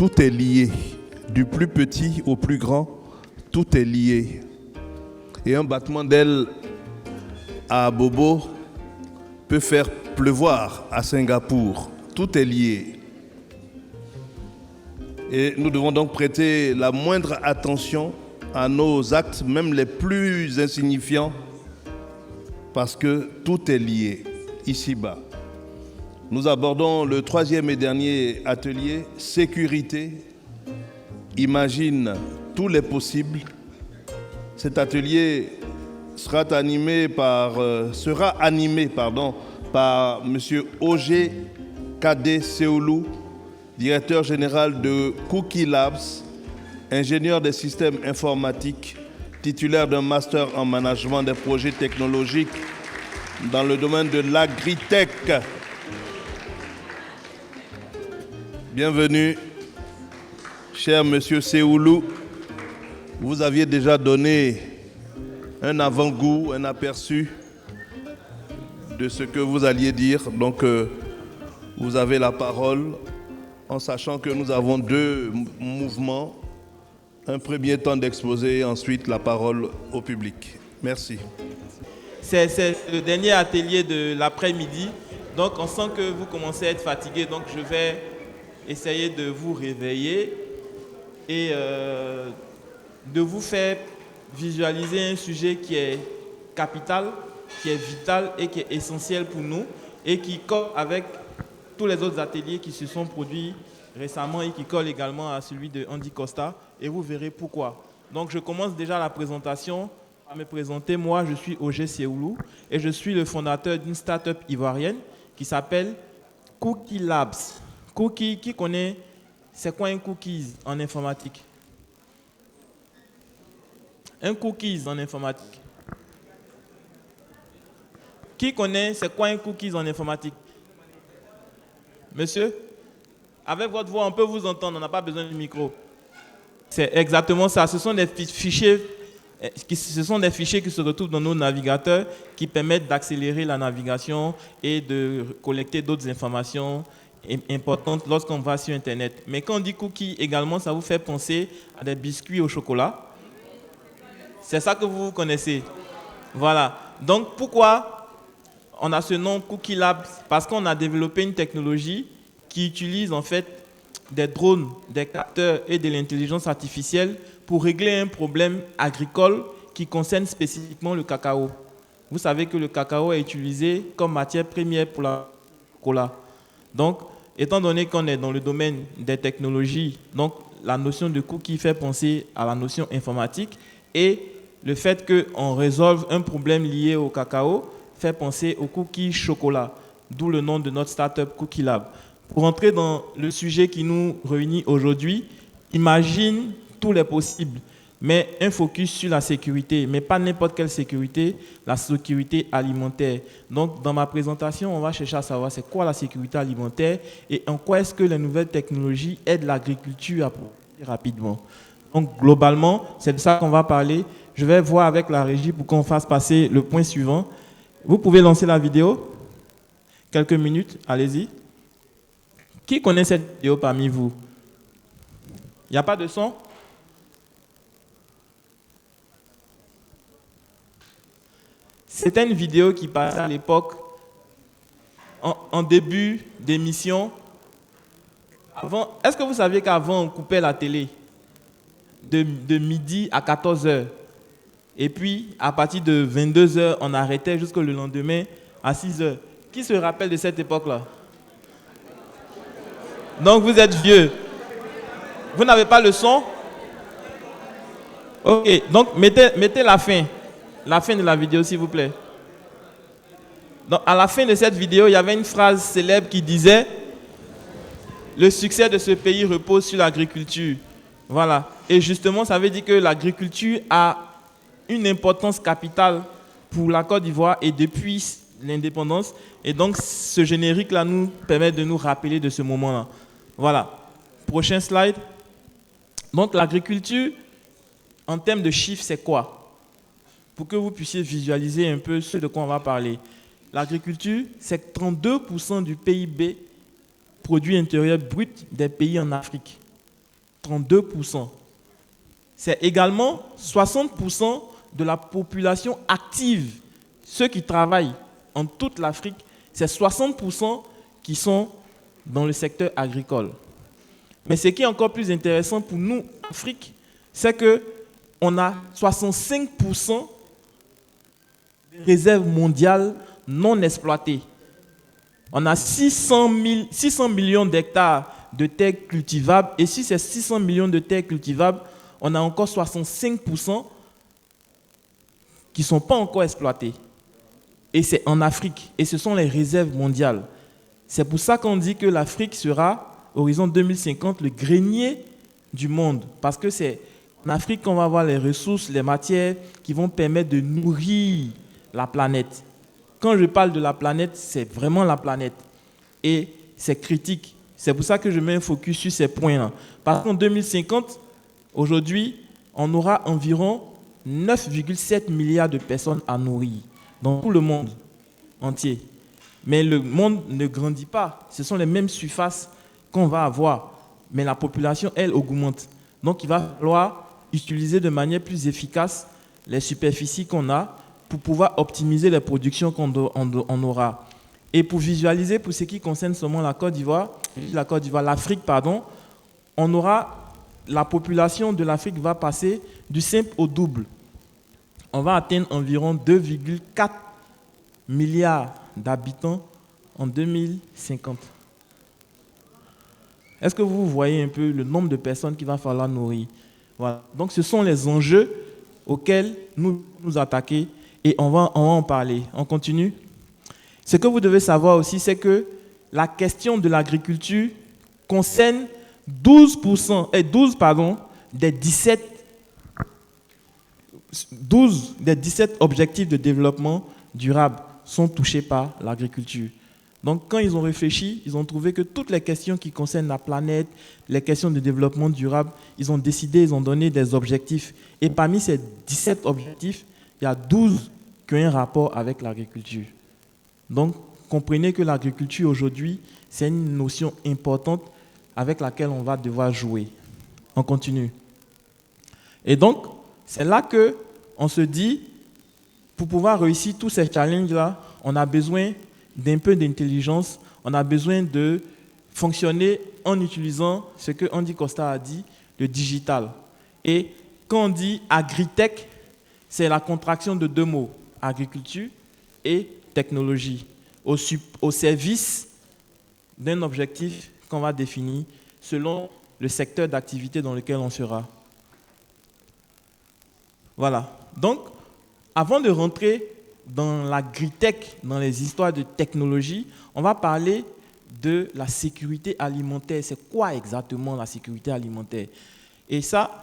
tout est lié. Du plus petit au plus grand, tout est lié. Et un battement d'aile à Bobo peut faire pleuvoir à Singapour. Tout est lié. Et nous devons donc prêter la moindre attention à nos actes, même les plus insignifiants, parce que tout est lié, ici-bas. Nous abordons le troisième et dernier atelier, sécurité. Imagine tous les possibles. Cet atelier sera animé par M. Ogé Kade Seoulou, directeur général de Cookie Labs, ingénieur des systèmes informatiques, titulaire d'un master en management des projets technologiques dans le domaine de l'agritech. Bienvenue, cher Monsieur Seoulou. Vous aviez déjà donné un avant-goût, un aperçu de ce que vous alliez dire. Donc, vous avez la parole, en sachant que nous avons deux mouvements. Un premier temps d'exposé et ensuite la parole au public. Merci. C'est le dernier atelier de l'après-midi. Donc, on sent que vous commencez à être fatigué. Donc, je vais essayer de vous réveiller et de vous faire visualiser un sujet qui est capital, qui est vital et qui est essentiel pour nous et qui colle avec tous les autres ateliers qui se sont produits récemment et qui colle également à celui de Andy Costa, et vous verrez pourquoi. Donc je commence déjà la présentation à me présenter. Moi, je suis Ogé Seoulou et je suis le fondateur d'une start-up ivoirienne qui s'appelle Cookie Labs. Cookie, qui connaît, c'est quoi un cookies en informatique? Un cookies en informatique. Qui connaît, c'est quoi un cookies en informatique? Monsieur? Avec votre voix, on peut vous entendre, on n'a pas besoin du micro. C'est exactement ça. Ce sont des fichiers qui se retrouvent dans nos navigateurs qui permettent d'accélérer la navigation et de collecter d'autres informations importantes lorsqu'on va sur Internet. Mais quand on dit cookie également, ça vous fait penser à des biscuits au chocolat. C'est ça que vous connaissez. Voilà. Donc, pourquoi on a ce nom Cookie Labs? Parce qu'on a développé une technologie qui utilise en fait des drones, des capteurs et de l'intelligence artificielle pour régler un problème agricole qui concerne spécifiquement le cacao. Vous savez que le cacao est utilisé comme matière première pour la cola. Donc, étant donné qu'on est dans le domaine des technologies, donc la notion de cookie fait penser à la notion informatique et le fait qu'on résolve un problème lié au cacao fait penser au cookie chocolat, d'où le nom de notre startup Cookie Lab. Pour entrer dans le sujet qui nous réunit aujourd'hui, imagine tous les possibles, mais un focus sur la sécurité, mais pas n'importe quelle sécurité, la sécurité alimentaire. Donc, dans ma présentation, on va chercher à savoir c'est quoi la sécurité alimentaire et en quoi est-ce que les nouvelles technologies aident l'agriculture à produire rapidement. Donc, globalement, c'est de ça qu'on va parler. Je vais voir avec la régie pour qu'on fasse passer le point suivant. Vous pouvez lancer la vidéo. Quelques minutes, allez-y. Qui connaît cette vidéo parmi vous? Il n'y a pas de son? C'était une vidéo qui passait à l'époque, en début d'émission. Est-ce que vous saviez qu'avant, on coupait la télé de midi à 14h? Et puis, à partir de 22h, on arrêtait jusqu'au lendemain à 6h. Qui se rappelle de cette époque-là? Donc, vous êtes vieux. Vous n'avez pas le son? Ok, donc mettez la fin de la vidéo, s'il vous plaît. Donc, à la fin de cette vidéo, il y avait une phrase célèbre qui disait « Le succès de ce pays repose sur l'agriculture ». Voilà. Et justement, ça veut dire que l'agriculture a une importance capitale pour la Côte d'Ivoire et depuis l'indépendance. Et donc, ce générique-là nous permet de nous rappeler de ce moment-là. Voilà. Prochain slide. Donc, l'agriculture, en termes de chiffres, c'est quoi? Pour que vous puissiez visualiser un peu ce de quoi on va parler. L'agriculture, c'est 32% du PIB, produit intérieur brut, des pays en Afrique. 32%. C'est également 60% de la population active. Ceux qui travaillent en toute l'Afrique, c'est 60% qui sont dans le secteur agricole. Mais ce qui est encore plus intéressant pour nous, en Afrique, c'est qu'on a 65% de réserves mondiales non exploitées. On a 600 millions d'hectares de terres cultivables. Et sur ces 600 millions de terres cultivables, on a encore 65% qui ne sont pas encore exploitées. Et c'est en Afrique. Et ce sont les réserves mondiales. C'est pour ça qu'on dit que l'Afrique sera, horizon 2050, le grenier du monde. Parce que c'est en Afrique qu'on va avoir les ressources, les matières qui vont permettre de nourrir la planète. Quand je parle de la planète, c'est vraiment la planète. Et c'est critique. C'est pour ça que je mets un focus sur ces points-là. Parce qu'en 2050, aujourd'hui, on aura environ 9,7 milliards de personnes à nourrir dans tout le monde entier. Mais le monde ne grandit pas. Ce sont les mêmes surfaces qu'on va avoir. Mais la population, elle, augmente. Donc, il va falloir utiliser de manière plus efficace les superficies qu'on a pour pouvoir optimiser les productions qu'on aura. Et pour visualiser, pour ce qui concerne seulement la Côte d'Ivoire, l'Afrique, on aura, la population de l'Afrique va passer du simple au double. On va atteindre environ 2,4 milliards d'habitants en 2050. Est-ce que vous voyez un peu le nombre de personnes qu'il va falloir nourrir? Voilà. Donc ce sont les enjeux auxquels nous attaquer et on va en parler. On continue. Ce que vous devez savoir aussi, c'est que la question de l'agriculture concerne 12 des 17 objectifs de développement durable sont touchés par l'agriculture. Donc, quand ils ont réfléchi, ils ont trouvé que toutes les questions qui concernent la planète, les questions de développement durable, ils ont décidé, ils ont donné des objectifs. Et parmi ces 17 objectifs, il y a 12 qui ont un rapport avec l'agriculture. Donc, comprenez que l'agriculture aujourd'hui, c'est une notion importante avec laquelle on va devoir jouer. On continue. Et donc, c'est là qu'on se dit, pour pouvoir réussir tous ces challenges-là, on a besoin d'un peu d'intelligence, on a besoin de fonctionner en utilisant ce que Andy Costa a dit, le digital. Et quand on dit agritech, c'est la contraction de deux mots, agriculture et technologie, au service d'un objectif qu'on va définir selon le secteur d'activité dans lequel on sera. Voilà. Donc, avant de rentrer dans l'agritech, dans les histoires de technologie, on va parler de la sécurité alimentaire. C'est quoi exactement la sécurité alimentaire? Et ça,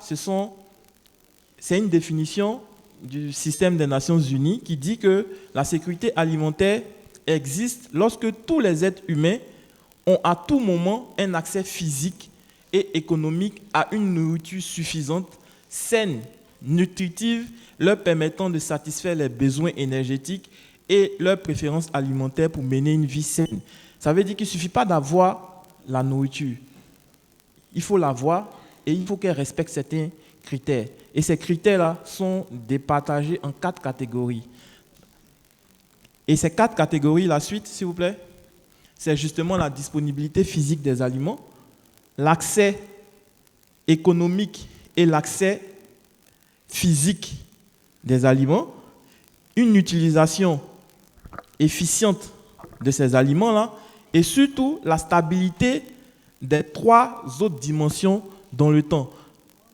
c'est une définition du système des Nations Unies qui dit que la sécurité alimentaire existe lorsque tous les êtres humains ont à tout moment un accès physique et économique à une nourriture suffisante, saine, nutritive, leur permettant de satisfaire les besoins énergétiques et leurs préférences alimentaires pour mener une vie saine. Ça veut dire qu'il ne suffit pas d'avoir la nourriture. Il faut l'avoir et il faut qu'elle respecte certains critères. Et ces critères-là sont départagés en 4 catégories. Et ces 4 catégories, la suite, s'il vous plaît, c'est justement la disponibilité physique des aliments, l'accès économique et l'accès physique des aliments, une utilisation efficiente de ces aliments-là, et surtout la stabilité des 3 autres dimensions dans le temps.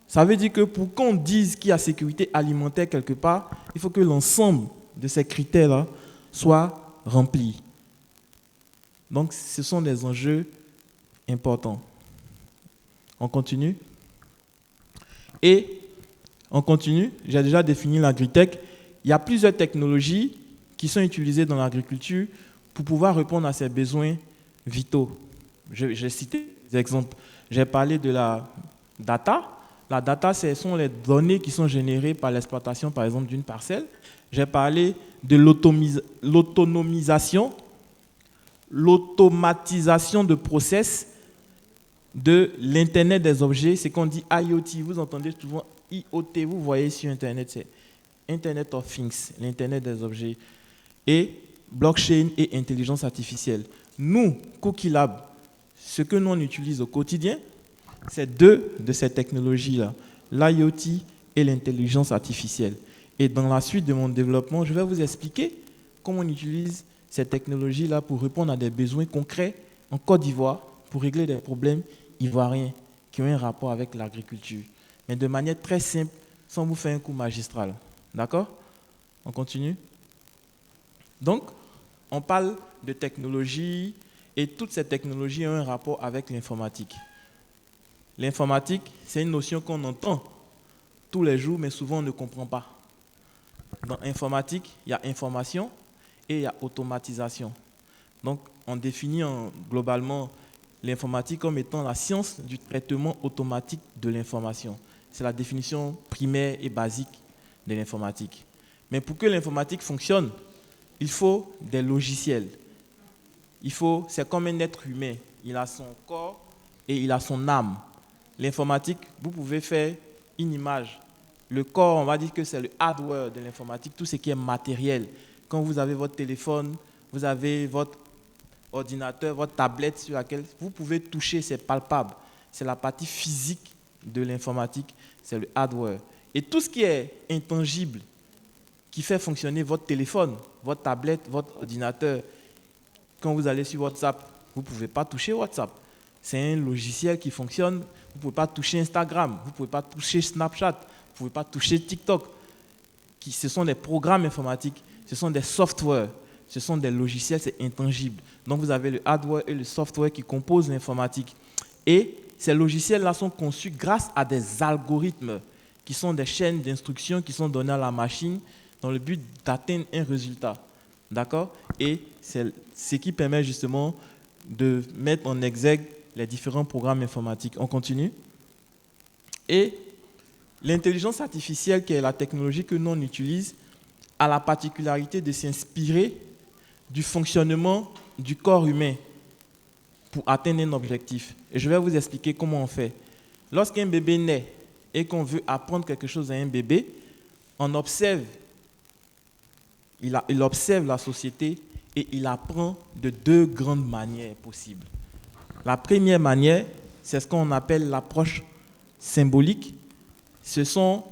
Ça veut dire que pour qu'on dise qu'il y a sécurité alimentaire quelque part, il faut que l'ensemble de ces critères-là soit rempli. Donc, ce sont des enjeux importants. On continue. Et on continue. J'ai déjà défini l'agritech. Il y a plusieurs technologies qui sont utilisées dans l'agriculture pour pouvoir répondre à ces besoins vitaux. J'ai cité des exemples. J'ai parlé de la data. La data, ce sont les données qui sont générées par l'exploitation, par exemple, d'une parcelle. J'ai parlé de l'automatisation de process de l'Internet des objets, c'est qu'on dit IoT. Vous entendez souvent IoT, vous voyez sur Internet, c'est Internet of Things, l'Internet des objets, et blockchain et intelligence artificielle. Nous, Cookie Lab, ce que nous on utilise au quotidien, c'est deux de ces technologies-là, l'IoT et l'intelligence artificielle. Et dans la suite de mon développement, je vais vous expliquer comment on utilise ces technologies-là pour répondre à des besoins concrets en Côte d'Ivoire, pour régler des problèmes ivoiriens qui ont un rapport avec l'agriculture. Mais de manière très simple, sans vous faire un coup magistral. D'accord? On continue? Donc, on parle de technologie et toutes ces technologies ont un rapport avec l'informatique. L'informatique, c'est une notion qu'on entend tous les jours, mais souvent on ne comprend pas. Dans l'informatique, il y a information et il y a automatisation. Donc, on définit globalement l'informatique comme étant la science du traitement automatique de l'information. C'est la définition primaire et basique de l'informatique. Mais pour que l'informatique fonctionne, il faut des logiciels. C'est comme un être humain. Il a son corps et il a son âme. L'informatique, vous pouvez faire une image. Le corps, on va dire que c'est le hardware de l'informatique, tout ce qui est matériel. Quand vous avez votre téléphone, vous avez votre ordinateur, votre tablette sur laquelle vous pouvez toucher, c'est palpable. C'est la partie physique de l'informatique, c'est le hardware. Et tout ce qui est intangible, qui fait fonctionner votre téléphone, votre tablette, votre ordinateur, quand vous allez sur WhatsApp, vous ne pouvez pas toucher WhatsApp. C'est un logiciel qui fonctionne. Vous ne pouvez pas toucher Instagram, vous ne pouvez pas toucher Snapchat, vous ne pouvez pas toucher TikTok. Ce sont des programmes informatiques, ce sont des softwares, ce sont des logiciels, c'est intangible. Donc vous avez le hardware et le software qui composent l'informatique. Et ces logiciels-là sont conçus grâce à des algorithmes qui sont des chaînes d'instructions qui sont données à la machine dans le but d'atteindre un résultat. D'accord? Et c'est ce qui permet justement de mettre en exergue les différents programmes informatiques. On continue. Et l'intelligence artificielle, qui est la technologie que nous on utilise, a la particularité de s'inspirer du fonctionnement du corps humain pour atteindre un objectif. Et je vais vous expliquer comment on fait. Lorsqu'un bébé naît et qu'on veut apprendre quelque chose à un bébé, on observe, il observe la société et il apprend de deux grandes manières possibles. La première manière, c'est ce qu'on appelle l'approche symbolique. Ce sont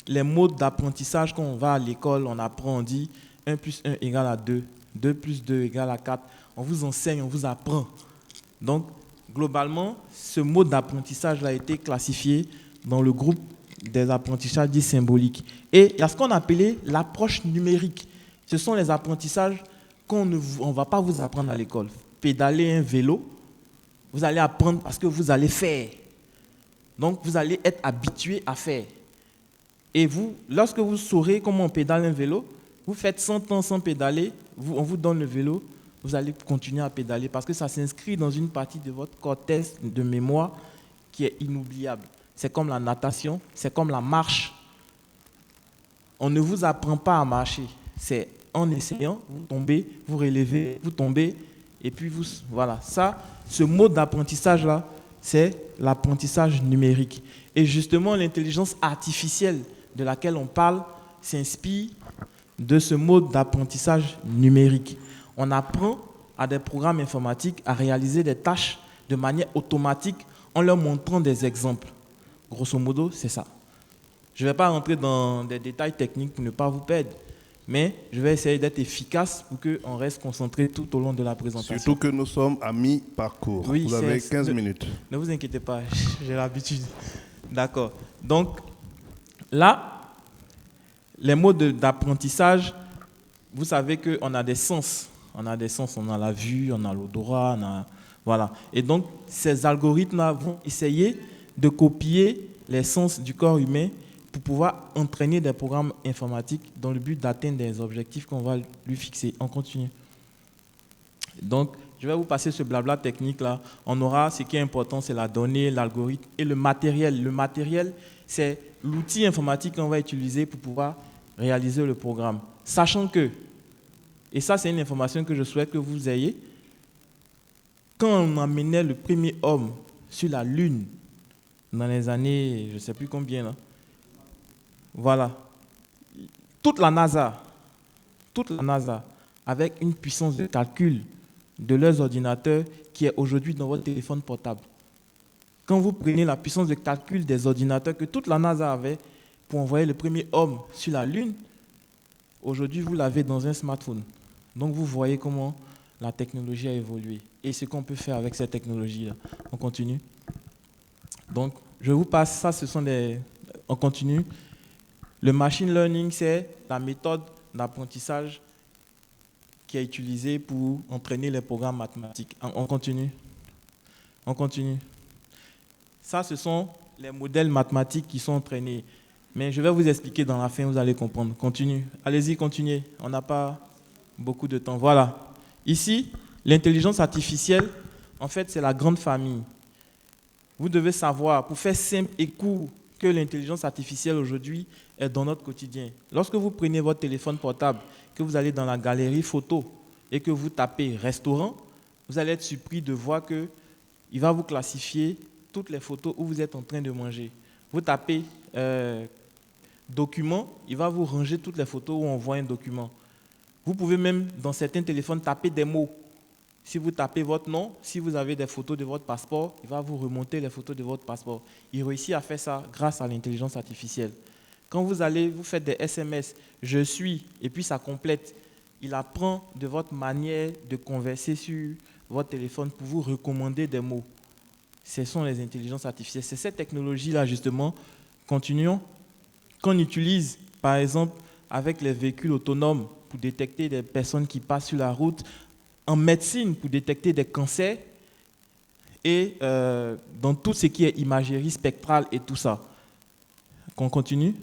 les modes d'apprentissage quand on va à l'école, on apprend, on dit 1 plus 1 égale à 2, 2 plus 2 égale à 4. On vous enseigne, on vous apprend. Donc, globalement, ce mode d'apprentissage a été classifié dans le groupe des apprentissages dits symboliques. Et il y a ce qu'on appelait l'approche numérique. Ce sont les apprentissages qu'on ne va pas vous apprendre à l'école. Pédaler un vélo, vous allez apprendre parce que vous allez faire. Donc, vous allez être habitué à faire. Et vous, lorsque vous saurez comment on pédale un vélo, vous faites 100 ans sans pédaler, on vous donne le vélo, vous allez continuer à pédaler parce que ça s'inscrit dans une partie de votre cortex de mémoire qui est inoubliable. C'est comme la natation, c'est comme la marche. On ne vous apprend pas à marcher. C'est en essayant, vous tombez, vous relevez, vous tombez, et puis vous... Voilà. Ça, ce mode d'apprentissage-là, c'est l'apprentissage numérique. Et justement, l'intelligence artificielle de laquelle on parle s'inspire de ce mode d'apprentissage numérique. On apprend à des programmes informatiques à réaliser des tâches de manière automatique en leur montrant des exemples. Grosso modo, c'est ça. Je ne vais pas rentrer dans des détails techniques pour ne pas vous perdre, mais je vais essayer d'être efficace pour qu'on reste concentré tout au long de la présentation. Surtout que nous sommes à mi-parcours. Oui, vous avez 15 minutes. Ne vous inquiétez pas, j'ai l'habitude. D'accord. Donc, là, les modes d'apprentissage, vous savez qu'on a des sens. On a des sens, on a la vue, on a l'odorat, voilà. Et donc, ces algorithmes-là vont essayer de copier les sens du corps humain pour pouvoir entraîner des programmes informatiques dans le but d'atteindre des objectifs qu'on va lui fixer. On continue. Donc, je vais vous passer ce blabla technique-là. On aura, ce qui est important, c'est la donnée, l'algorithme et le matériel. Le matériel, c'est l'outil informatique qu'on va utiliser pour pouvoir réaliser le programme. Sachant que, et ça c'est une information que je souhaite que vous ayez, quand on amenait le premier homme sur la Lune dans les années, je ne sais plus combien, là. Voilà. Toute la NASA, avec une puissance de calcul de leurs ordinateurs qui est aujourd'hui dans votre téléphone portable. Quand vous prenez la puissance de calcul des ordinateurs que toute la NASA avait pour envoyer le premier homme sur la Lune, aujourd'hui, vous l'avez dans un smartphone. Donc, vous voyez comment la technologie a évolué et ce qu'on peut faire avec cette technologie-là. On continue. Donc, je vous passe ça, ce sont des... On continue. Le machine learning, c'est la méthode d'apprentissage qui est utilisée pour entraîner les programmes mathématiques. On continue. On continue. Ça, ce sont les modèles mathématiques qui sont entraînés. Mais je vais vous expliquer dans la fin, vous allez comprendre. Continue. Allez-y, continuez. On n'a pas beaucoup de temps. Voilà. Ici, l'intelligence artificielle, en fait, c'est la grande famille. Vous devez savoir, pour faire simple et court, que l'intelligence artificielle aujourd'hui est dans notre quotidien. Lorsque vous prenez votre téléphone portable, que vous allez dans la galerie photo et que vous tapez restaurant, vous allez être surpris de voir qu'il va vous classifier toutes les photos où vous êtes en train de manger. Vous tapez document, il va vous ranger toutes les photos où on voit un document. Vous pouvez même, dans certains téléphones, taper des mots. Si vous tapez votre nom, si vous avez des photos de votre passeport, il va vous remonter les photos de votre passeport. Il réussit à faire ça grâce à l'intelligence artificielle. Quand vous faites des SMS, je suis, et puis ça complète, il apprend de votre manière de converser sur votre téléphone pour vous recommander des mots. Ce sont les intelligences artificielles. C'est cette technologie-là, justement, continuons, qu'on utilise, par exemple, avec les véhicules autonomes pour détecter des personnes qui passent sur la route, en médecine pour détecter des cancers et dans tout ce qui est imagerie spectrale et tout ça. Qu'on continue.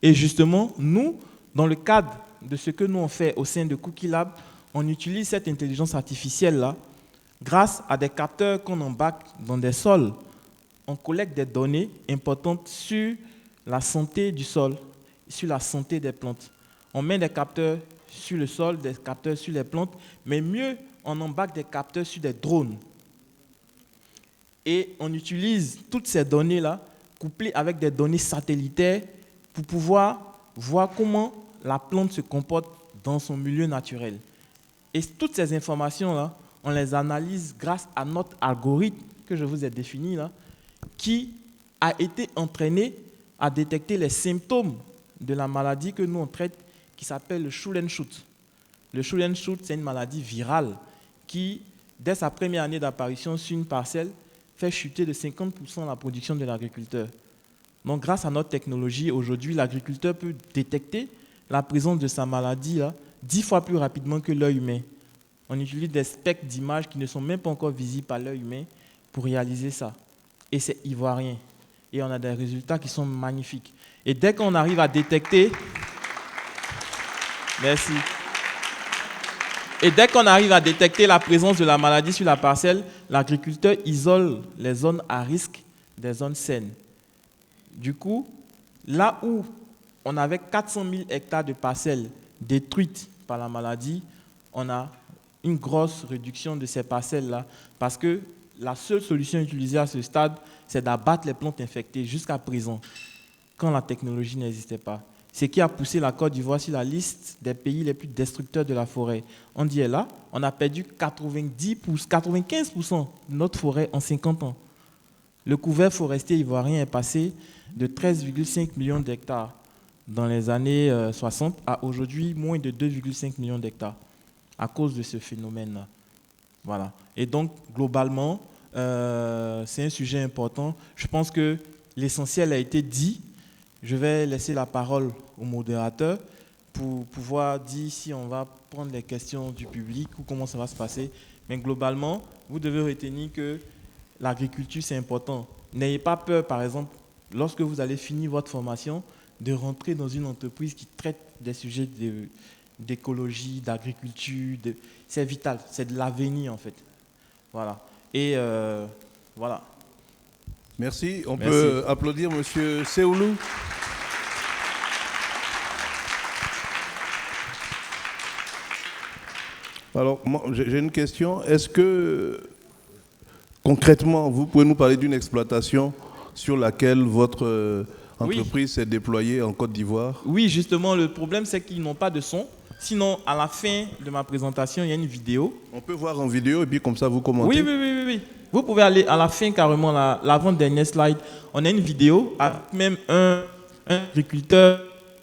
Et justement, nous, dans le cadre de ce que nous on fait au sein de Cookie Lab, on utilise cette intelligence artificielle-là grâce à des capteurs qu'on embarque dans des sols. On collecte des données importantes sur la santé du sol, sur la santé des plantes. On met des capteurs sur le sol, des capteurs sur les plantes, mais mieux, on embarque des capteurs sur des drones. Et on utilise toutes ces données-là, couplées avec des données satellitaires, pour pouvoir voir comment la plante se comporte dans son milieu naturel. Et toutes ces informations-là, on les analyse grâce à notre algorithme que je vous ai défini là, qui a été entraîné à détecter les symptômes de la maladie que nous on traite, qui s'appelle le Schulen-Schutt. Le Schulen-Schutt, c'est une maladie virale qui, dès sa première année d'apparition sur une parcelle, fait chuter de 50% la production de l'agriculteur. Donc, grâce à notre technologie, aujourd'hui, l'agriculteur peut détecter la présence de sa maladie là, 10 fois plus rapidement que l'œil humain. On utilise des spectres d'images qui ne sont même pas encore visibles par l'œil humain pour réaliser ça. Et c'est ivoirien. Et on a des résultats qui sont magnifiques. Et dès qu'on arrive à détecter... Merci. Et dès qu'on arrive à détecter la présence de la maladie sur la parcelle, l'agriculteur isole les zones à risque des zones saines. Du coup, là où on avait 400 000 hectares de parcelles détruites par la maladie, on a une grosse réduction de ces parcelles-là parce que la seule solution utilisée à ce stade, c'est d'abattre les plantes infectées jusqu'à présent, quand la technologie n'existait pas. Ce qui a poussé la Côte d'Ivoire sur la liste des pays les plus destructeurs de la forêt. On dit là, on a perdu 95% de notre forêt en 50 ans. Le couvert forestier ivoirien est passé de 13,5 millions d'hectares dans les années 60 à aujourd'hui moins de 2,5 millions d'hectares à cause de ce phénomène-là. Voilà. Et donc, globalement, c'est un sujet important. Je pense que l'essentiel a été dit. Je vais laisser la parole au modérateur pour pouvoir dire si on va prendre les questions du public ou comment ça va se passer. Mais globalement, vous devez retenir que l'agriculture, c'est important. N'ayez pas peur, par exemple, lorsque vous allez finir votre formation, de rentrer dans une entreprise qui traite des sujets d'écologie, d'agriculture. C'est vital, c'est de l'avenir en fait. Voilà. Et voilà. Merci. On peut applaudir M. Seoulou. Alors, j'ai une question. Est-ce que Concrètement, vous pouvez nous parler d'une exploitation sur laquelle votre entreprise s'est déployée en Côte d'Ivoire? Oui, justement, le problème, c'est qu'ils n'ont pas de son. Sinon, à la fin de ma présentation, il y a une vidéo. On peut voir en vidéo et puis comme ça, vous commentez? Oui. Vous pouvez aller à la fin, carrément, l'avant-dernière slide. On a une vidéo avec même un agriculteur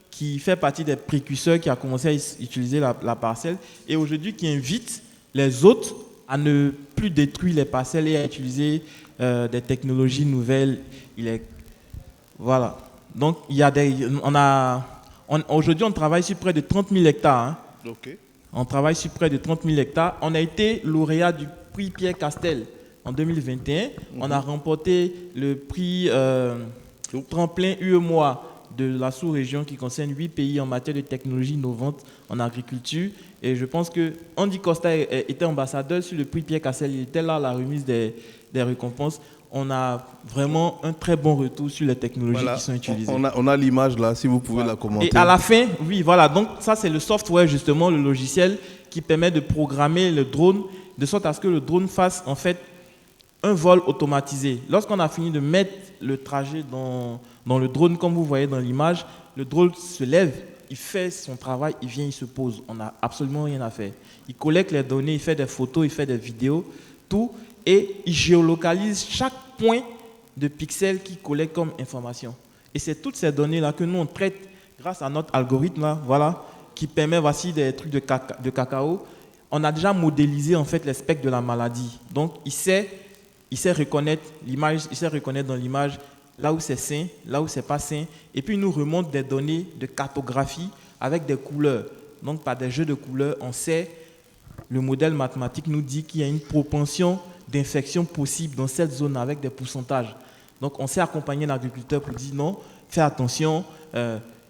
qui fait partie des précurseurs, qui a commencé à utiliser la parcelle et aujourd'hui qui invite les autres à ne plus détruire les parcelles et à utiliser des technologies nouvelles. Voilà. Donc, aujourd'hui, on travaille sur près de 30 000 hectares. Hein. Okay. On travaille sur près de 30 000 hectares. On a été lauréat du prix Pierre Castel en 2021. On a remporté le prix tremplin UEMOA de la sous-région qui concerne 8 pays en matière de technologie innovante en agriculture. Et je pense que Andy Costa était ambassadeur sur le prix Pierre Castel. Il était là à la remise des récompenses. On a vraiment un très bon retour sur les technologies qui sont utilisées. On a l'image là, si vous pouvez la commenter. Et à la fin, oui, voilà. Donc ça, c'est le software, justement, le logiciel qui permet de programmer le drone de sorte à ce que le drone fasse en fait un vol automatisé. Lorsqu'on a fini de mettre le trajet dans le drone, comme vous voyez dans l'image, le drone se lève, il fait son travail, il vient, il se pose. On n'a absolument rien à faire. Il collecte les données, il fait des photos, il fait des vidéos, tout, et il géolocalise chaque point de pixels qu'il collecte comme information. Et c'est toutes ces données-là que nous, on traite grâce à notre algorithme, là, voilà, qui permet, voici des trucs de cacao. On a déjà modélisé en fait les spectres de la maladie. Donc, il sait reconnaître l'image, il sait reconnaître dans l'image là où c'est sain, là où c'est pas sain, et puis il nous remonte des données de cartographie avec des couleurs. Donc par des jeux de couleurs, on sait, le modèle mathématique nous dit qu'il y a une propension d'infection possible dans cette zone avec des pourcentages. Donc on sait accompagner l'agriculteur pour dire non, fais attention,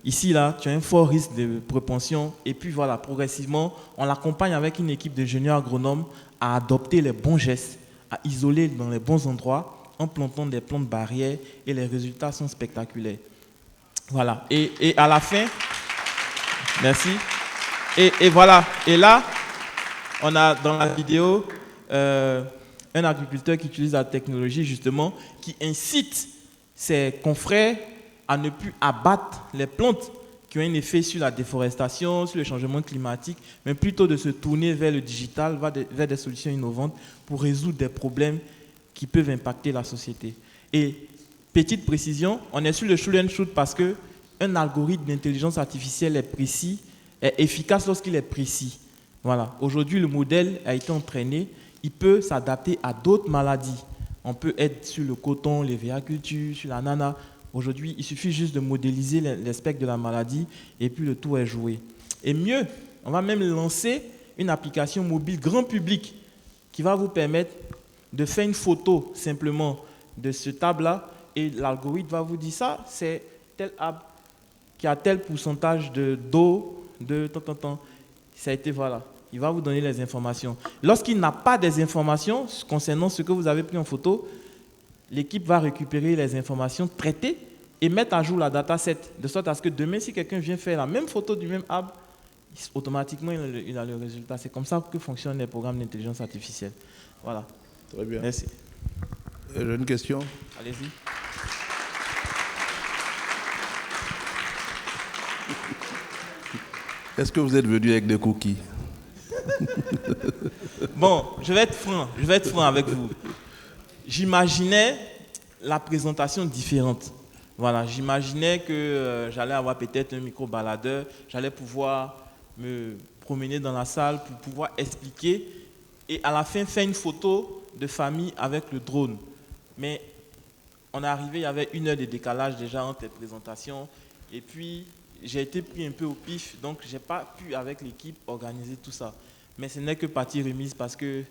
ici là, tu as un fort risque de propension, et puis voilà, progressivement, on l'accompagne avec une équipe d'ingénieurs agronomes à adopter les bons gestes, à isoler dans les bons endroits en plantant des plantes barrières et les résultats sont spectaculaires. Voilà. Et à la fin, merci. Et voilà. Et là, on a dans la vidéo un agriculteur qui utilise la technologie justement, qui incite ses confrères à ne plus abattre les plantes qui ont un effet sur la déforestation, sur le changement climatique, mais plutôt de se tourner vers le digital, vers des solutions innovantes pour résoudre des problèmes qui peuvent impacter la société. Et petite précision, on est sur le shoot and shoot parce qu'un algorithme d'intelligence artificielle est précis, est efficace lorsqu'il est précis. Voilà. Aujourd'hui, le modèle a été entraîné, il peut s'adapter à d'autres maladies. On peut être sur le coton, les véhicultures, sur l'ananas. Aujourd'hui, il suffit juste de modéliser les spectres de la maladie et puis le tour est joué. Et mieux, on va même lancer une application mobile grand public qui va vous permettre de faire une photo simplement de ce arbre-là et l'algorithme va vous dire ça, c'est tel arbre qui a tel pourcentage d'eau, de tant. Ça a été, voilà. Il va vous donner les informations. Lorsqu'il n'a pas des informations concernant ce que vous avez pris en photo, l'équipe va récupérer les informations, traiter et mettre à jour la dataset, de sorte à ce que demain, si quelqu'un vient faire la même photo du même arbre, automatiquement, il a le résultat. C'est comme ça que fonctionnent les programmes d'intelligence artificielle. Voilà. Très bien. Merci. J'ai une question. Allez-y. Est-ce que vous êtes venu avec des cookies? Bon, je vais être franc avec vous. J'imaginais la présentation différente. Voilà, j'imaginais que j'allais avoir peut-être un micro-baladeur, j'allais pouvoir me promener dans la salle pour pouvoir expliquer et à la fin faire une photo de famille avec le drone. Mais on est arrivé, il y avait 1 heure de décalage déjà entre les présentations et puis j'ai été pris un peu au pif, donc je n'ai pas pu avec l'équipe organiser tout ça. Mais ce n'est que partie remise parce que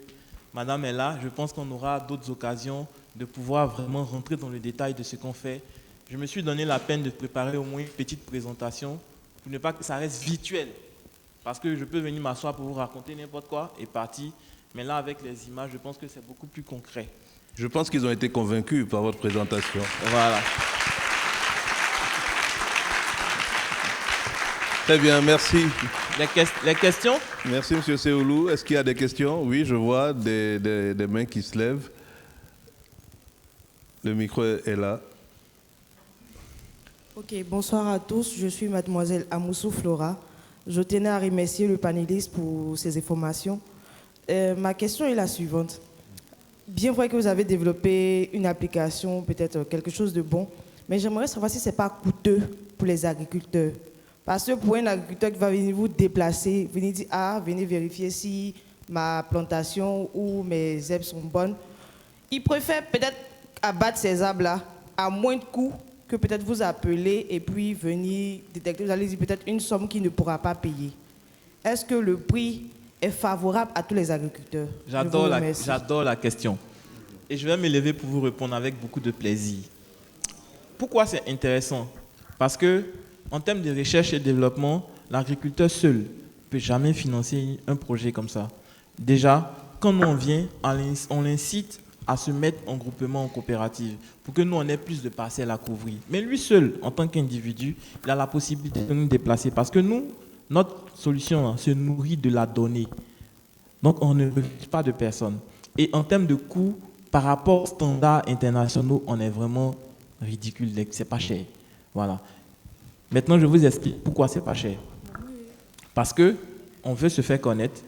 madame est là, je pense qu'on aura d'autres occasions de pouvoir vraiment rentrer dans le détail de ce qu'on fait. Je me suis donné la peine de préparer au moins une petite présentation pour ne pas que ça reste virtuel. Parce que je peux venir m'asseoir pour vous raconter n'importe quoi et partir. Mais là, avec les images, je pense que c'est beaucoup plus concret. Je pense qu'ils ont été convaincus par votre présentation. Voilà. Très bien, merci. Les questions? Merci, M. Seoulou. Est-ce qu'il y a des questions? Oui, je vois des mains qui se lèvent. Le micro est là. Ok, bonsoir à tous. Je suis mademoiselle Amoussou Flora. Je tenais à remercier le panéliste pour ces informations. Ma question est la suivante. Bien vrai que vous avez développé une application, peut-être quelque chose de bon, mais j'aimerais savoir si ce n'est pas coûteux pour les agriculteurs. Parce que pour un agriculteur qui va venir vous déplacer, venir dire, ah, venez vérifier si ma plantation ou mes herbes sont bonnes, il préfère peut-être abattre ces arbres-là à moins de coûts que peut-être vous appeler et puis venir détecter, vous allez dire peut-être une somme qu'il ne pourra pas payer. Est-ce que le prix est favorable à tous les agriculteurs? J'adore la question. Et je vais me lever pour vous répondre avec beaucoup de plaisir. Pourquoi c'est intéressant? Parce que en termes de recherche et développement, l'agriculteur seul ne peut jamais financer un projet comme ça. Déjà, quand nous on vient, on l'incite à se mettre en groupement, en coopérative, pour que nous, on ait plus de parcelles à couvrir. Mais lui seul, en tant qu'individu, il a la possibilité de nous déplacer. Parce que nous, notre solution se nourrit de la donnée. Donc, on ne refuse pas de personne. Et en termes de coûts, par rapport aux standards internationaux, on est vraiment ridicule. C'est pas cher. Voilà. Maintenant, je vous explique pourquoi c'est pas cher. Parce qu'on veut se faire connaître,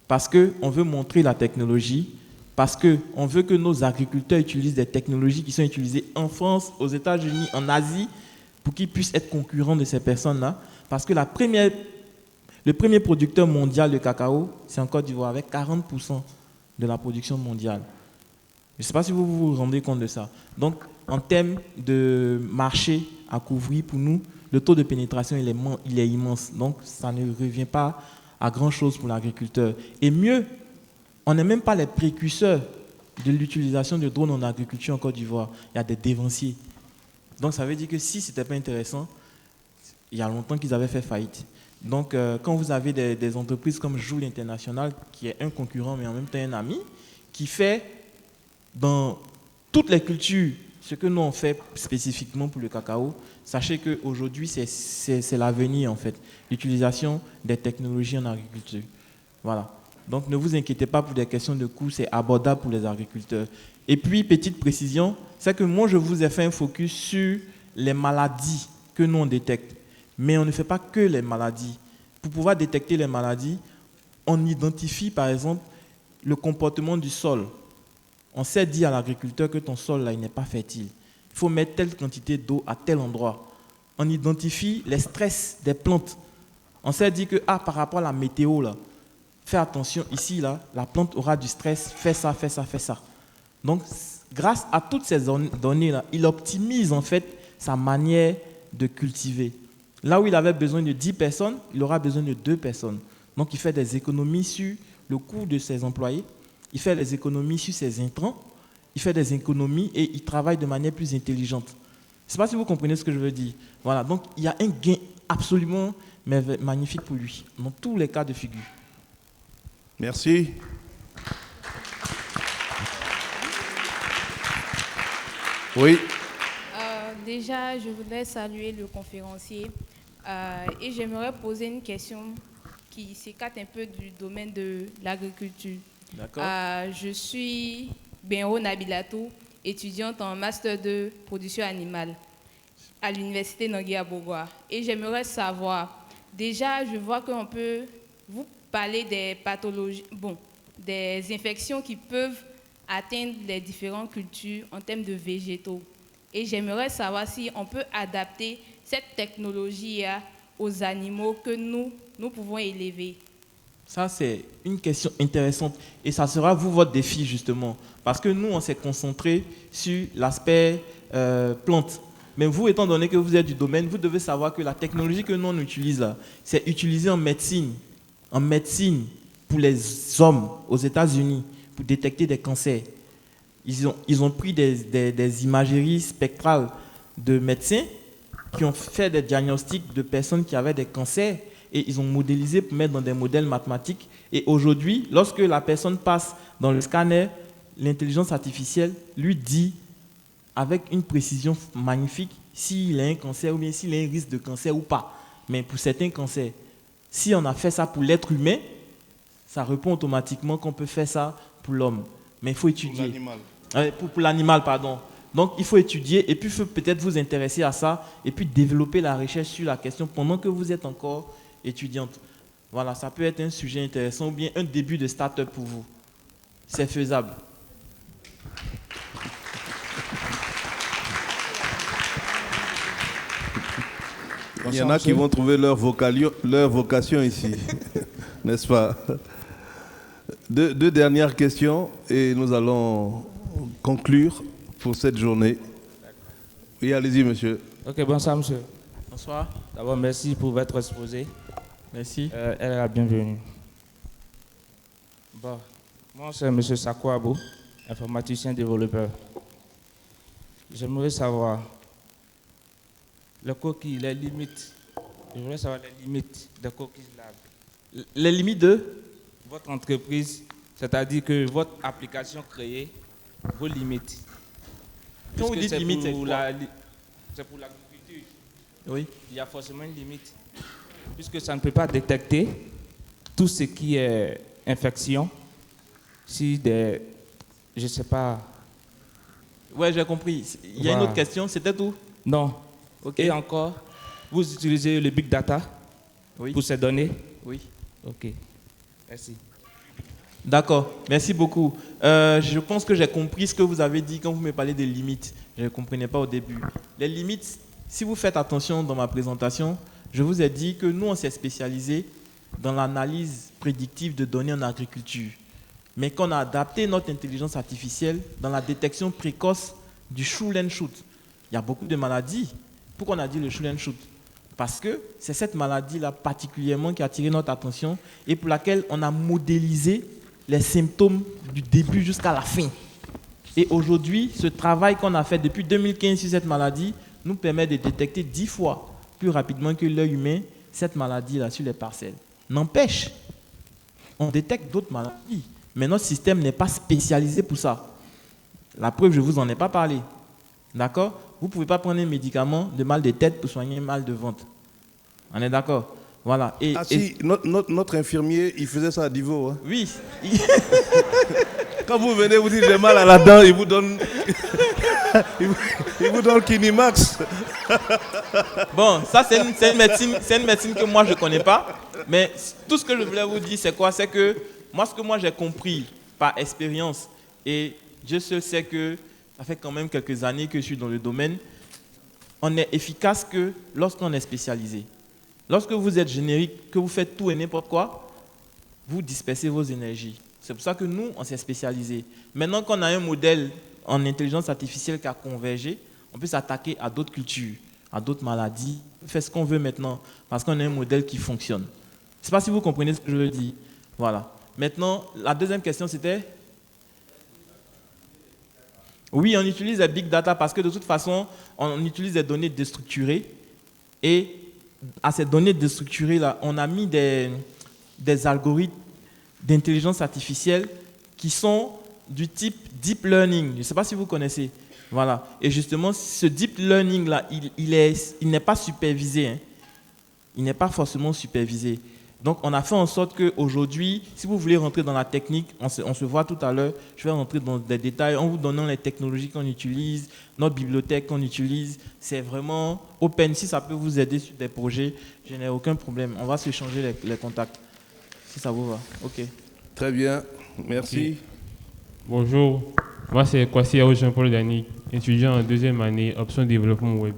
parce qu'on veut montrer la technologie, parce qu'on veut que nos agriculteurs utilisent des technologies qui sont utilisées en France, aux États-Unis, en Asie, pour qu'ils puissent être concurrents de ces personnes-là. Parce que le premier producteur mondial de cacao, c'est en Côte d'Ivoire, avec 40% de la production mondiale. Je ne sais pas si vous vous rendez compte de ça. Donc, en termes de marché à couvrir, pour nous, le taux de pénétration, il est immense. Donc, ça ne revient pas à grand-chose pour l'agriculteur. Et mieux, on n'est même pas les précurseurs de l'utilisation de drones en agriculture en Côte d'Ivoire. Il y a des dévanciers. Donc, ça veut dire que si ce n'était pas intéressant, il y a longtemps qu'ils avaient fait faillite. Donc, quand vous avez des entreprises comme Joule International, qui est un concurrent, mais en même temps un ami, qui fait dans toutes les cultures ce que nous on fait spécifiquement pour le cacao, sachez qu'aujourd'hui, c'est l'avenir, en fait, l'utilisation des technologies en agriculture. Voilà. Donc, ne vous inquiétez pas pour des questions de coût, c'est abordable pour les agriculteurs. Et puis, petite précision, c'est que moi, je vous ai fait un focus sur les maladies que nous, on détecte. Mais on ne fait pas que les maladies. Pour pouvoir détecter les maladies, on identifie, par exemple, le comportement du sol. On sait dire à l'agriculteur que ton sol, là, il n'est pas fertile. Il faut mettre telle quantité d'eau à tel endroit. On identifie les stress des plantes. On sait dire que, par rapport à la météo, là, fais attention, ici, là, la plante aura du stress, fais ça, fais ça, fais ça. Donc, grâce à toutes ces données-là, il optimise, en fait, sa manière de cultiver. Là où il avait besoin de 10 personnes, il aura besoin de 2 personnes. Donc, il fait des économies sur le coût de ses employés, il fait des économies sur ses intrants, il fait des économies et il travaille de manière plus intelligente. Je ne sais pas si vous comprenez ce que je veux dire. Voilà, donc il y a un gain absolument magnifique pour lui, dans tous les cas de figure. Merci. Oui. Déjà, je voudrais saluer le conférencier et j'aimerais poser une question qui s'écarte un peu du domaine de l'agriculture. D'accord. Je suis Benro Nabilatou, étudiante en master de production animale à l'université Nangui à Bogoa. Et j'aimerais savoir, déjà, je vois qu'on peut vous parler des pathologies, des infections qui peuvent atteindre les différentes cultures en termes de végétaux. Et j'aimerais savoir si on peut adapter cette technologie aux animaux que nous pouvons élever. Ça, c'est une question intéressante. Et ça sera, votre défi, justement. Parce que nous, on s'est concentré sur l'aspect plante. Mais vous, étant donné que vous êtes du domaine, vous devez savoir que la technologie que nous, on utilise là, c'est utilisé en médecine. En médecine, pour les hommes, aux États-Unis, pour détecter des cancers. Ils ont pris des imageries spectrales de médecins qui ont fait des diagnostics de personnes qui avaient des cancers et ils ont modélisé pour mettre dans des modèles mathématiques. Et aujourd'hui, lorsque la personne passe dans le scanner, l'intelligence artificielle lui dit avec une précision magnifique s'il a un cancer ou bien s'il a un risque de cancer ou pas. Mais pour certains cancers, si on a fait ça pour l'être humain, ça répond automatiquement qu'on peut faire ça pour l'homme. Mais il faut étudier. Pour l'animal. Pour l'animal, pardon. Donc, il faut étudier et puis il faut peut-être vous intéresser à ça et puis développer la recherche sur la question pendant que vous êtes encore étudiante. Voilà, ça peut être un sujet intéressant ou bien un début de start-up pour vous. C'est faisable. Il y en a qui vont trouver leur vocation ici, n'est-ce pas? Deux dernières questions et nous allons conclure pour cette journée. Oui, allez-y, monsieur. Ok, bonsoir, monsieur. Bonsoir. D'abord, merci pour votre exposé. Merci. Elle est la bienvenue. Bon, moi, c'est monsieur Sakwabo, informaticien développeur. J'aimerais savoir le coquille, les limites. Je voudrais savoir les limites des coquilles Lab. Les limites de Votre entreprise, c'est-à-dire que votre application créée, vos limites. Quand vous dites limite, c'est quoi? C'est pour l'agriculture. Oui. Il y a forcément une limite. Puisque ça ne peut pas détecter tout ce qui est infection. Si des... Je ne sais pas... Ouais, j'ai compris. Il y a une autre question, c'était tout? Non. Ok. Et encore, vous utilisez le big data pour ces données? Oui. Ok. Merci. D'accord, merci beaucoup. Je pense que j'ai compris ce que vous avez dit quand vous me parlez des limites. Je ne comprenais pas au début. Les limites, si vous faites attention dans ma présentation, je vous ai dit que nous, on s'est spécialisé dans l'analyse prédictive de données en agriculture, mais qu'on a adapté notre intelligence artificielle dans la détection précoce du shoot and shoot. Il y a beaucoup de maladies. Pourquoi on a dit le shoot and shoot? Parce que c'est cette maladie-là particulièrement qui a attiré notre attention et pour laquelle on a modélisé les symptômes du début jusqu'à la fin. Et aujourd'hui, ce travail qu'on a fait depuis 2015 sur cette maladie nous permet de détecter 10 fois plus rapidement que l'œil humain cette maladie-là sur les parcelles. N'empêche, on détecte d'autres maladies, mais notre système n'est pas spécialisé pour ça. La preuve, je ne vous en ai pas parlé. D'accord? Vous ne pouvez pas prendre un médicament de mal de tête pour soigner un mal de ventre. On est d'accord? Voilà. Si, notre infirmier, il faisait ça à Divo. Hein. Oui. Quand vous venez, vous dites j'ai mal à la dent, il vous donne, il vous donne Kinimax. Bon, ça c'est une médecine que moi je ne connais pas. Mais tout ce que je voulais vous dire, c'est quoi? C'est que moi, ce que moi j'ai compris par expérience, et je sais que ça fait quand même quelques années que je suis dans le domaine, on est efficace que lorsqu'on est spécialisé. Lorsque vous êtes générique, que vous faites tout et n'importe quoi, vous dispersez vos énergies. C'est pour ça que nous, on s'est spécialisé. Maintenant qu'on a un modèle en intelligence artificielle qui a convergé, on peut s'attaquer à d'autres cultures, à d'autres maladies, faire ce qu'on veut maintenant, parce qu'on a un modèle qui fonctionne. Je ne sais pas si vous comprenez ce que je veux dire. Voilà. Maintenant, la deuxième question, c'était... Oui, on utilise la big data parce que de toute façon, on utilise des données déstructurées et à ces données déstructurées-là, on a mis des algorithmes d'intelligence artificielle qui sont du type deep learning. Je ne sais pas si vous connaissez. Voilà. Et justement, ce deep learning-là, il n'est pas supervisé. Hein. Il n'est pas forcément supervisé. Donc, on a fait en sorte qu'aujourd'hui, si vous voulez rentrer dans la technique, on se voit tout à l'heure, je vais rentrer dans des détails en vous donnant les technologies qu'on utilise, notre bibliothèque qu'on utilise. C'est vraiment open. Si ça peut vous aider sur des projets, je n'ai aucun problème. On va s'échanger les contacts, si ça vous va. OK. Très bien. Merci. Okay. Bonjour. Moi, c'est Kwasi Jean-Paul Dani, étudiant en deuxième année, option développement web,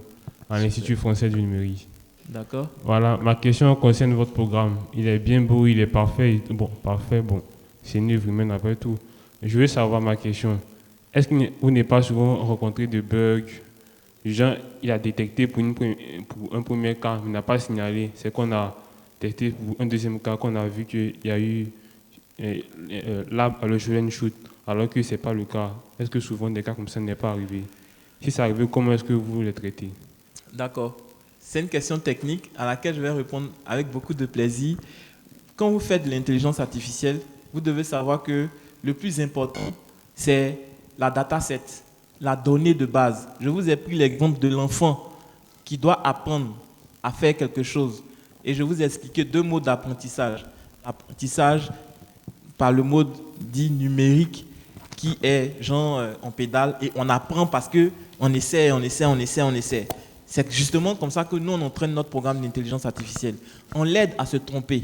à l'Institut français du numérique. D'accord. Voilà, ma question concerne votre programme. Il est bien beau, il est parfait. Bon, parfait, bon, c'est une œuvre humaine après tout. Je veux savoir ma question. Est-ce que vous n'avez pas souvent rencontré de bugs? Genre, il a détecté pour un premier cas, mais n'a pas signalé. C'est qu'on a détecté pour un deuxième cas, qu'on a vu qu'il y a eu le shoot and shoot, alors que ce n'est pas le cas. Est-ce que souvent des cas comme ça n'est pas arrivé? Si ça arrive, comment est-ce que vous les traitez? D'accord. C'est une question technique à laquelle je vais répondre avec beaucoup de plaisir. Quand vous faites de l'intelligence artificielle, vous devez savoir que le plus important, c'est la dataset, la donnée de base. Je vous ai pris l'exemple de l'enfant qui doit apprendre à faire quelque chose. Et je vous ai expliqué 2 modes d'apprentissage. L'apprentissage par le mode dit numérique, qui est genre on pédale et on apprend parce que on essaie. C'est justement comme ça que nous on entraîne notre programme d'intelligence artificielle. On l'aide à se tromper.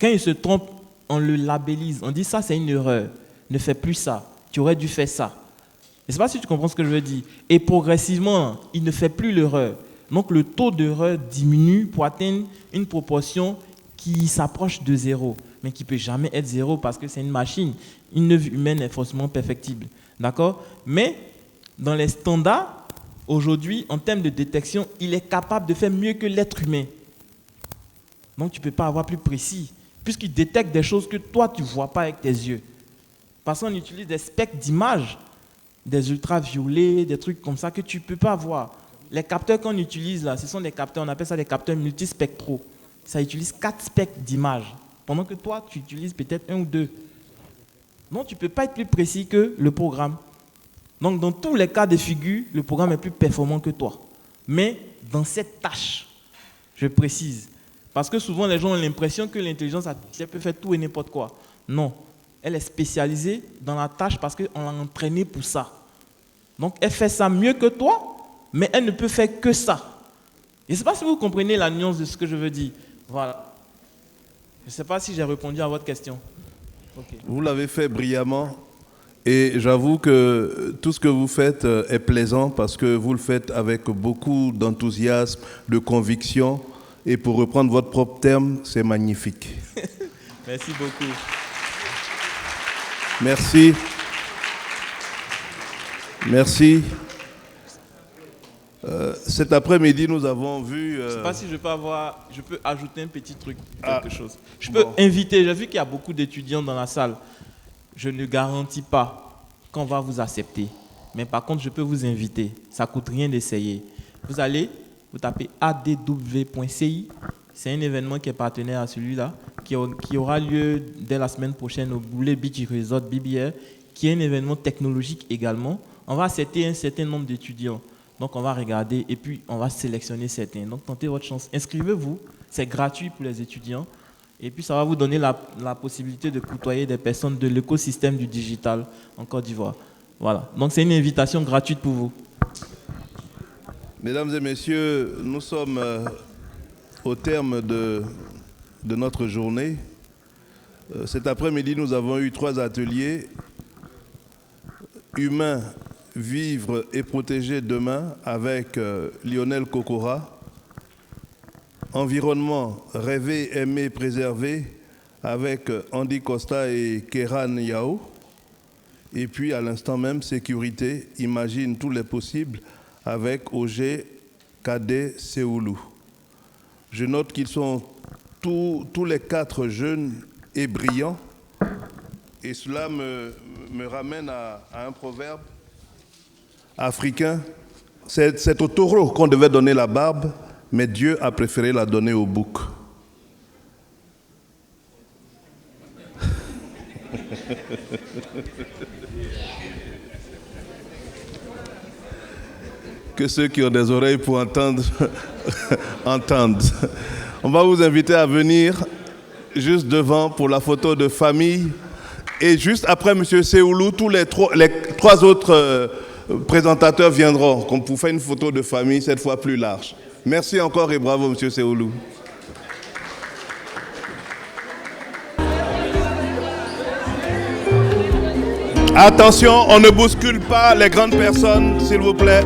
Quand il se trompe, on le labellise. On dit ça c'est une erreur. Ne fais plus ça. Tu aurais dû faire ça. Je ne sais pas si tu comprends ce que je veux dire. Et progressivement, il ne fait plus l'erreur. Donc le taux d'erreur diminue pour atteindre une proportion qui s'approche de zéro, mais qui ne peut jamais être zéro parce que c'est une machine. Une œuvre humaine est forcément perfectible. D'accord? Mais dans les standards, aujourd'hui, en termes de détection, il est capable de faire mieux que l'être humain. Donc tu ne peux pas avoir plus précis, puisqu'il détecte des choses que toi, tu ne vois pas avec tes yeux. Parce qu'on utilise des spectres d'images, des ultraviolets, des trucs comme ça que tu ne peux pas voir. Les capteurs qu'on utilise là, ce sont des capteurs, on appelle ça des capteurs multispectraux. Ça utilise 4 spectres d'images, pendant que toi, tu utilises peut-être 1 ou 2. Donc, tu ne peux pas être plus précis que le programme. Donc, dans tous les cas de figure, le programme est plus performant que toi. Mais dans cette tâche, je précise, parce que souvent, les gens ont l'impression que l'intelligence artificielle peut faire tout et n'importe quoi. Non, elle est spécialisée dans la tâche parce qu'on l'a entraînée pour ça. Donc, elle fait ça mieux que toi, mais elle ne peut faire que ça. Je ne sais pas si vous comprenez la nuance de ce que je veux dire. Voilà. Je ne sais pas si j'ai répondu à votre question. Okay. Vous l'avez fait brillamment et j'avoue que tout ce que vous faites est plaisant parce que vous le faites avec beaucoup d'enthousiasme, de conviction et pour reprendre votre propre terme, c'est magnifique. Merci beaucoup. Merci. Merci. Cet après-midi, nous avons vu... Je ne sais pas si je peux ajouter un petit truc, quelque chose. Je peux inviter, j'ai vu qu'il y a beaucoup d'étudiants dans la salle. Je ne garantis pas qu'on va vous accepter. Mais par contre, je peux vous inviter. Ça ne coûte rien d'essayer. Vous allez, vous tapez adw.ci. C'est un événement qui est partenaire à celui-là, qui aura lieu dès la semaine prochaine au Boulet Beach Resort BBR, qui est un événement technologique également. On va accepter un certain nombre d'étudiants. Donc, on va regarder et puis on va sélectionner certains. Donc, tentez votre chance. Inscrivez-vous. C'est gratuit pour les étudiants. Et puis, ça va vous donner la possibilité de côtoyer des personnes de l'écosystème du digital en Côte d'Ivoire. Voilà. Donc, c'est une invitation gratuite pour vous. Mesdames et messieurs, nous sommes au terme de notre journée. Cet après-midi, nous avons eu 3 ateliers. Humains, vivre et protéger demain avec Lionel Kokora. Environnement, rêver, aimer, préserver avec Andy Costa et Kéran Yao. Et puis à l'instant même, sécurité, imagine tous les possibles avec Ogé Kadé Seoulou. Je note qu'ils sont tous les 4 jeunes et brillants. Et cela me ramène à un proverbe africain. C'est au taureau qu'on devait donner la barbe, mais Dieu a préféré la donner au bouc. Que ceux qui ont des oreilles pour entendre, entendent. On va vous inviter à venir juste devant pour la photo de famille. Et juste après M. Seoulou, tous les 3 autres présentateurs viendront pour faire une photo de famille, cette fois plus large. Merci encore et bravo, M. Seoulou. Attention, on ne bouscule pas les grandes personnes, s'il vous plaît.